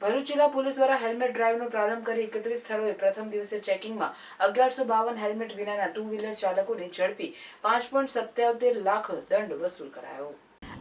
ભરૂચ જિલ્લા પોલીસ દ્વારા હેલ્મેટ ડ્રાઈવનો પ્રારંભ કરી 31 સ્થળોએ પ્રથમ દિવસે ચેકિંગમાં 1152 હેલ્મેટ વિનાના ટુ વ્હીલર ચાલકોને ઝડપી 5.77 લાખ દંડ વસૂલ કરાયો।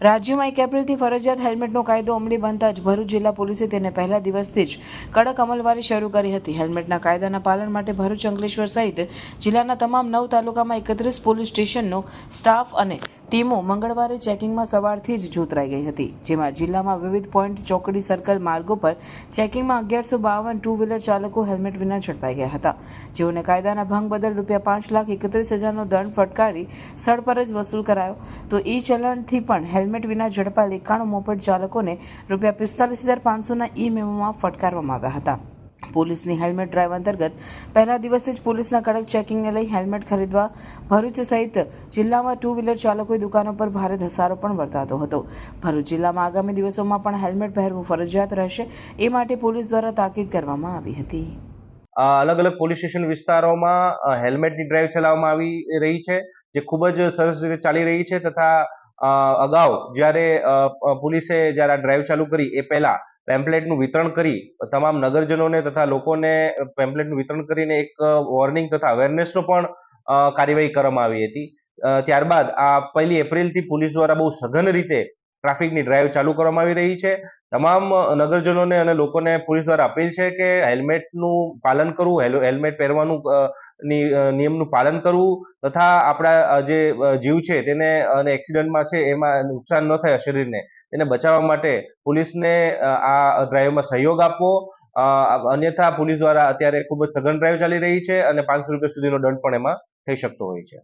રાજ્યમાં 1 એપ્રિલથી ફરજિયાત હેલ્મેટનો કાયદો અમલી બનતા જ ભરૂચ જિલ્લા પોલીસે તેને પહેલા દિવસથી જ કડક અમલવારી શરૂ કરી હતી। હેલ્મેટના કાયદાના પાલન માટે ભરૂચ, અંકલેશ્વર સહિત જિલ્લાના તમામ 9 તાલુકામાં 31 પોલીસ સ્ટેશનનો સ્ટાફ અને ટીમો મંગળવારે ચેકિંગમાં સવારથી જ જોતરાઈ ગઈ હતી, જેમાં જિલ્લામાં વિવિધ પોઈન્ટ, ચોકડી, સર્કલ માર્ગો પર ચેકિંગમાં 1152 ટુ વ્હીલર ચાલકો હેલ્મેટ વિના ઝડપાઈ ગયા હતા, જેઓને કાયદાના ભંગ બદલ ₹5,31,000નો દંડ ફટકારી સ્થળ પર જ વસૂલ કરાયો। તો ઈ ચલણથી પણ હેલ્મેટ વિના ઝડપાયેલ 91 મોપેડ ચાલકોને ₹45,500ના ઈ મેમોમાં ફટકારવામાં આવ્યા હતા। પોલીસની હેલ્મેટ ડ્રાઈવ અંતર્ગત પહેલા દિવસે જ પોલીસના કડક ચેકિંગને લઈ હેલ્મેટ ખરીદવા ભરૂચ સહિત જિલ્લામાં ટુ વ્હીલર ચાલકોએ દુકાનો પર ભારે ધસારો પણ વર્તાતો હતો। ભરૂચ જિલ્લામાં આગામી દિવસોમાં પણ હેલ્મેટ પહેરવું ફરજિયાત રહેશે, એ માટે પોલીસ દ્વારા તાકીદ કરવામાં આવી હતી। અલગ અલગ પોલીસ સ્ટેશન વિસ્તારોમાં હેલ્મેટની ડ્રાઈવ ચલાવવામાં આવી રહી છે, જે ખૂબ જ સરસ રીતે ચાલી રહી છે। તથા અગાઉ જ્યારે પોલીસે જ્યારે આ ડ્રાઈવ ચાલુ કરી એ પહેલા પેમ્પલેટનું વિતરણ કરી તમામ નગરજનોને તથા લોકોને પેમ્પલેટનું વિતરણ કરીને એક વોર્નિંગ તથા અવેરનેસનો પણ કાર્યવાહી કરવામાં આવી હતી। ત્યારબાદ આ 1 એપ્રિલથી પોલીસ દ્વારા બહુ સઘન રીતે ટ્રાફિકની ડ્રાઈવ ચાલુ કરવામાં આવી રહી છે। તમામ નગરજનોને અને લોકોને પોલીસ દ્વારા અપીલ છે કે હેલ્મેટનું પાલન કરવું, હેલ્મેટ પહેરવાનું નિયમનું પાલન કરવું તથા આપણા જે જીવ છે તેને અને એક્સિડન્ટમાં છે એમાં નુકસાન ન થાય શરીરને, તેને બચાવવા માટે પોલીસને આ ડ્રાઈવમાં સહયોગ આપવો। અન્યથા પોલીસ દ્વારા અત્યારે ખૂબ જ સઘન ડ્રાઈવ ચાલી રહી છે અને ₹500 સુધીનો દંડ પણ એમાં થઈ શકતો હોય છે।